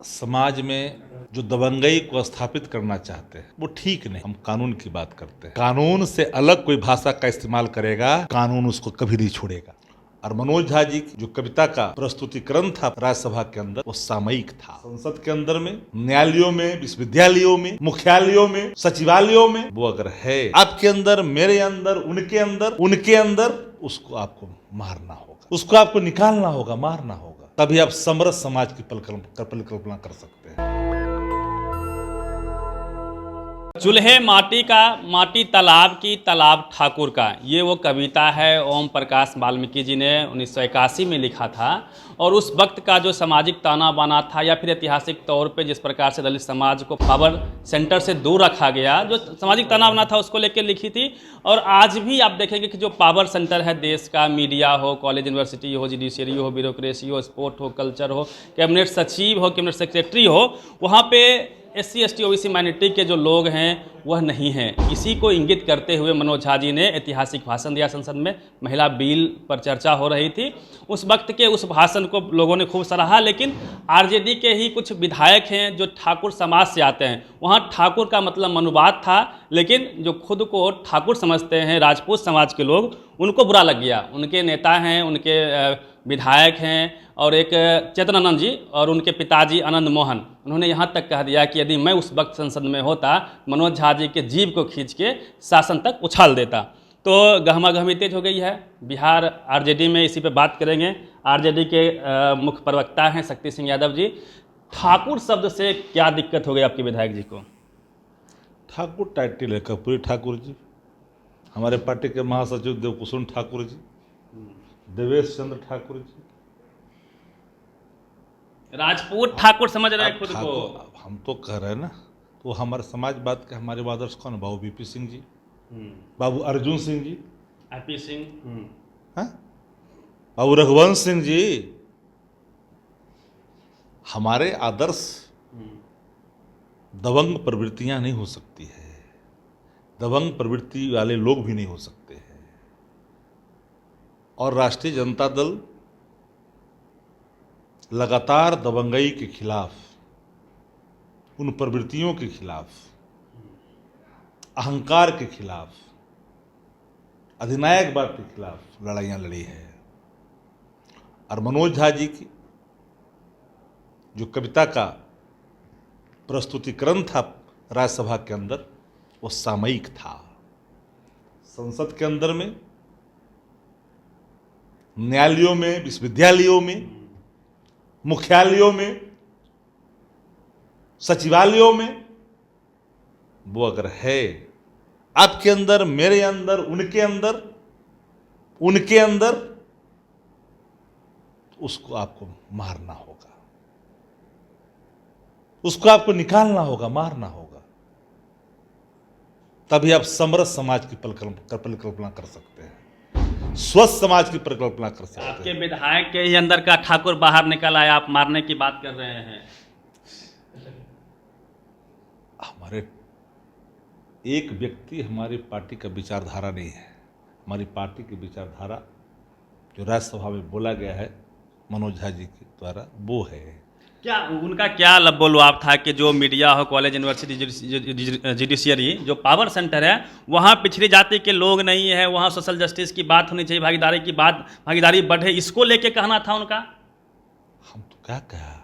समाज में जो दबंगई को स्थापित करना चाहते हैं वो ठीक नहीं। हम कानून की बात करते हैं। कानून से अलग कोई भाषा का इस्तेमाल करेगा, कानून उसको कभी नहीं छोड़ेगा। और मनोज झा जी जो कविता का प्रस्तुतिकरण था राज्यसभा के अंदर, वो सामयिक था। संसद के अंदर में, न्यायालयों में, विश्वविद्यालयों में, मुख्यालयों में, सचिवालयों में वो अगर है आपके अंदर, मेरे अंदर, उनके अंदर, उसको आपको मारना होगा, उसको आपको निकालना होगा, मारना होगा। तभी आप समरस समाज की परिकल्पना कर सकते हैं। चूल्हे माटी का, माटी तालाब की, तालाब ठाकुर का, ये वो कविता है ओम प्रकाश वाल्मीकि जी ने 1981 में लिखा था। और उस वक्त का जो सामाजिक ताना बाना था, या फिर ऐतिहासिक तौर पे जिस प्रकार से दलित समाज को पावर सेंटर से दूर रखा गया, जो सामाजिक ताना बाना था उसको लेकर लिखी थी। और आज भी आप देखेंगे कि जो पावर सेंटर है देश का, मीडिया हो, कॉलेज यूनिवर्सिटी हो, जुडिशरी हो, ब्यूरोक्रेसी हो, स्पोर्ट हो, कल्चर हो, कैबिनेट सचिव हो, कैबिनेट सेक्रेटरी हो, वहाँ पे SC ST OBC माइनॉरिटी के जो लोग हैं वह नहीं हैं। इसी को इंगित करते हुए मनोज झा जी ने ऐतिहासिक भाषण दिया संसद में। महिला बिल पर चर्चा हो रही थी, उस वक्त के उस भाषण को लोगों ने खूब सराहा। लेकिन RJD के ही कुछ विधायक हैं जो ठाकुर समाज से आते हैं, वहाँ ठाकुर का मतलब मनुवाद था, लेकिन जो खुद को ठाकुर समझते हैं राजपूत समाज के लोग, उनको बुरा लग गया। उनके नेता हैं, उनके विधायक हैं, और एक चेतनानंद जी और उनके पिताजी आनंद मोहन, उन्होंने यहाँ तक कह दिया कि यदि मैं उस वक्त संसद में होता, मनोज झा जी के जीभ को खींच के शासन तक उछाल देता। तो गहमागहमी तेज हो गई है बिहार RJD में। इसी पे बात करेंगे। RJD के मुख्य प्रवक्ता हैं शक्ति सिंह यादव जी। ठाकुर शब्द से क्या दिक्कत हो गई आपके विधायक जी को? ठाकुर टाइटल है कर्पूरी ठाकुर जी, हमारे पार्टी के महासचिव देवकुसुम ठाकुर जी, देवेश चंद्र ठाकुर जी, राजपूत ठाकुर समझ रहे हैं खुद को। हम तो कह रहे हैं ना, तो हमारे समाजवाद के हमारे आदर्श कौन है? बाबू VP सिंह जी, बाबू अर्जुन सिंह जी, IP सिंह, हाँ? बाबू रघुवंश सिंह जी। हमारे आदर्श दबंग प्रवृत्तियां नहीं हो सकती है, दबंग प्रवृत्ति वाले लोग भी नहीं हो सकते हैं। और राष्ट्रीय जनता दल लगातार दबंगई के खिलाफ, उन प्रवृत्तियों के खिलाफ, अहंकार के खिलाफ, अधिनायकवाद के खिलाफ लड़ाइयां लड़ी है। और मनोज झा जी की जो कविता का प्रस्तुतिकरण था राज्यसभा के अंदर, वो सामयिक था। संसद के अंदर में, न्यायालयों में, विश्वविद्यालयों में, मुख्यालयों में, सचिवालयों में वो अगर है आपके अंदर, मेरे अंदर, उनके अंदर, उसको आपको मारना होगा, उसको आपको निकालना होगा, मारना होगा। तभी आप समरस समाज की परिकल्पना कर सकते हैं, स्वस्थ समाज की परिकल्पना कर सकते हैं। आपके विधायक के ही अंदर का ठाकुर बाहर निकल आया, आप मारने की बात कर रहे हैं। हमारे एक व्यक्ति हमारी पार्टी का विचारधारा नहीं है। हमारी पार्टी की विचारधारा जो राज्यसभा में बोला गया है मनोज झा जी के द्वारा, वो है। क्या उनका क्या लब्बोलुआब था कि जो मीडिया हो, कॉलेज यूनिवर्सिटी, जुडिशियरी, जो पावर सेंटर है, वहाँ पिछड़ी जाति के लोग नहीं है, वहाँ सोशल जस्टिस की बात होनी चाहिए, भागीदारी की बात, भागीदारी बढ़े, इसको लेके कहना था उनका। हम तो क्या कहा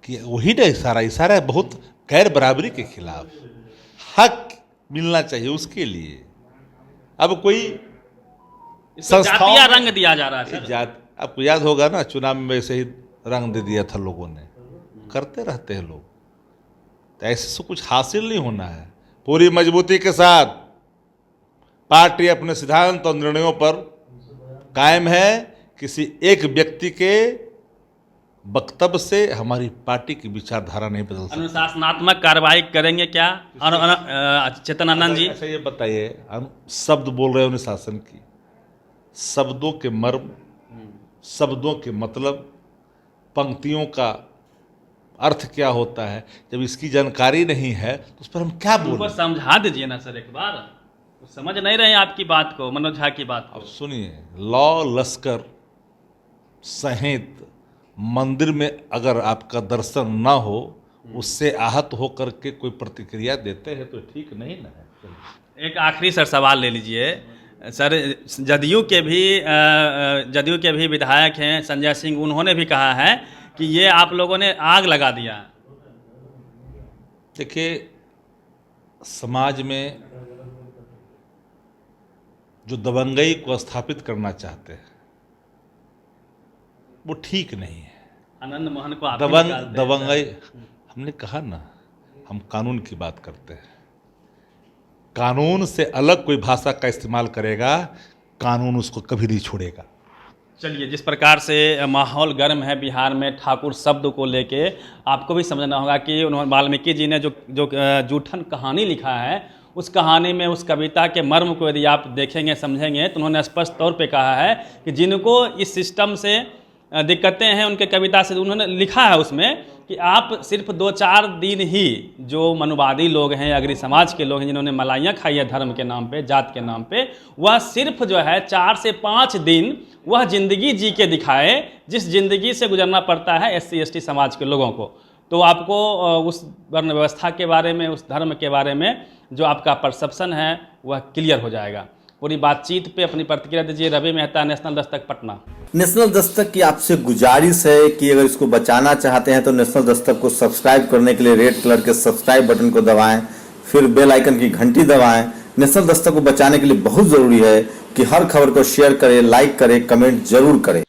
कि वही ना इशारा है बहुत गैर बराबरी के खिलाफ, हक मिलना चाहिए उसके लिए। अब कोई जातीय रंग दिया जा रहा है सर। आपको याद होगा ना, चुनाव में वैसे ही रंग दे दिया था लोगों ने, करते रहते हैं लोग। तो ऐसे से कुछ हासिल नहीं होना है। पूरी मजबूती के साथ पार्टी अपने सिद्धांत और निर्णयों पर कायम है। किसी एक व्यक्ति के वक्तव्य से हमारी पार्टी की विचारधारा नहीं बदल सकती। अनुशासनात्मक कार्रवाई करेंगे क्या चेतनानंद जी? अच्छा ये बताइए, हम शब्द बोल रहे हैं अनुशासन की, शब्दों के मर्म, शब्दों के मतलब, पंक्तियों का अर्थ क्या होता है, जब इसकी जानकारी नहीं है तो उस पर हम क्या बोलें? उनको समझा दीजिए ना सर एक बार, वो समझ नहीं रहे आपकी बात को, मनोज झा की बात को। अब सुनिए, लॉ, लश्कर सहित मंदिर में अगर आपका दर्शन ना हो, उससे आहत होकर के कोई प्रतिक्रिया देते हैं तो ठीक नहीं ना है। एक आखिरी सर सवाल ले लीजिए सर। जदयू के भी विधायक हैं संजय सिंह, उन्होंने भी कहा है कि ये आप लोगों ने आग लगा दिया। देखिए, समाज में जो दबंगई को स्थापित करना चाहते हैं वो ठीक नहीं है। आनंद मोहन को आप ही निकालते हैं, दबंगई, हमने कहा ना, हम कानून की बात करते हैं। कानून से अलग कोई भाषा का इस्तेमाल करेगा, कानून उसको कभी नहीं छोड़ेगा। चलिए, जिस प्रकार से माहौल गर्म है बिहार में ठाकुर शब्द को लेके, आपको भी समझना होगा कि उन्होंने वाल्मीकि जी ने जो जूठन कहानी लिखा है, उस कहानी में उस कविता के मर्म को यदि आप देखेंगे समझेंगे तो उन्होंने स्पष्ट तौर पे कहा है कि जिनको इस सिस्टम से दिक्कतें हैं, उनके कविता से उन्होंने लिखा है उसमें कि आप सिर्फ 2-4 दिन ही, जो मनुवादी लोग हैं, अग्री समाज के लोग हैं, जिन्होंने मलाइयाँ खाई है धर्म के नाम पे, जात के नाम पे, वह सिर्फ जो है 4 से 5 दिन वह ज़िंदगी जी के दिखाए जिस ज़िंदगी से गुजरना पड़ता है SC ST समाज के लोगों को। तो आपको उस वर्ण व्यवस्था के बारे में, उस धर्म के बारे में जो आपका परसेप्शन है वह क्लियर हो जाएगा। पूरी बातचीत पे अपनी प्रतिक्रिया दीजिए। रवि मेहता, नेशनल दस्तक, पटना। नेशनल दस्तक की आपसे गुजारिश है कि अगर इसको बचाना चाहते हैं तो नेशनल दस्तक को सब्सक्राइब करने के लिए रेड कलर के सब्सक्राइब बटन को दबाएं, फिर बेल आइकन की घंटी दबाएं। नेशनल दस्तक को बचाने के लिए बहुत जरूरी है कि हर खबर को शेयर करें, लाइक करें, कमेंट जरूर करें।